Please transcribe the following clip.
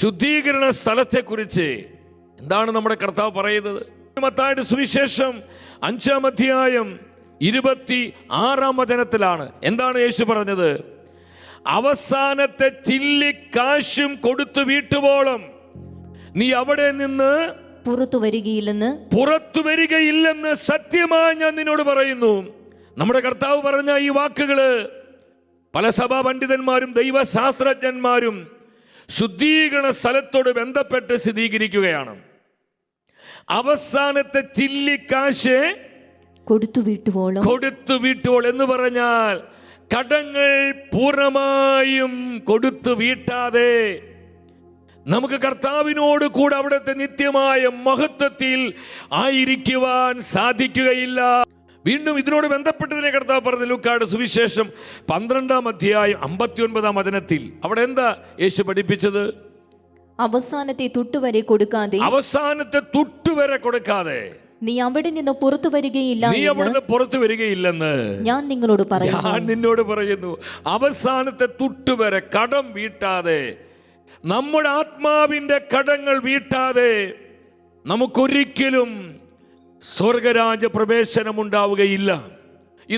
ശുദ്ധീകരണ സ്ഥലത്തെക്കുറിച്ച് എന്താണ് നമ്മുടെ കർത്താവ് പറയുന്നത്? മത്തായിയുടെ സുവിശേഷം 5-ാം അധ്യായം 26-ാം വചനത്തിലാണ് എന്താണ് യേശു പറഞ്ഞത്? അവസാനത്തെ ചില്ലിക്കാശും കൊടുത്തു വീട്ടുവോളം നീ അവിടെ നിന്ന് പുറത്തു വരികയില്ലെന്ന് സത്യമായി ഞാൻ നിന്നോട് പറയുന്നു. നമ്മുടെ കർത്താവ് പറഞ്ഞ ഈ വാക്കുകള് പല സഭാ പണ്ഡിതന്മാരും ദൈവശാസ്ത്രജ്ഞന്മാരും ശുദ്ധീകരണ സ്ഥലത്തോട് ബന്ധപ്പെട്ട് സ്ഥിരീകരിക്കുകയാണ്. അവസാനത്തെ ചില്ലിക്കാശ് കൊടുത്തു വീട്ടുവോൾ എന്ന് പറഞ്ഞാൽ കടങ്ങൾ പൂർണ്ണമായും കൊടുത്തു വീട്ടാതെ നമുക്ക് കർത്താവിനോട് കൂടെ അവിടുത്തെ നിത്യമായ മഹത്വത്തിൽ ആയിരിക്കുവാൻ സാധിക്കുകയില്ല. വീണ്ടും ഇതിനോട് ബന്ധപ്പെട്ടതിനെ കർത്താവ് പറഞ്ഞു ലൂക്കായുടെ സുവിശേഷം 12-ാം അധ്യായം 59-ാം വചനത്തിൽ. അവിടെ എന്താ യേശു പഠിപ്പിച്ചത്? അവസാനത്തെ തുട്ടുവരെ കൊടുക്കാതെ നീ അവിടെ നിന്ന് പുറത്തു വരികയില്ലെന്ന് ഞാൻ നിന്നോട് പറയുന്നു. അവസാനത്തെ തുട്ടുവരെ കടം വീട്ടാതെ, നമ്മുടെ ആത്മാവിന്റെ കടങ്ങൾ വീട്ടാതെ നമുക്കൊരിക്കലും സ്വർഗരാജ്യ പ്രവേശനം ഉണ്ടാവുകയില്ല.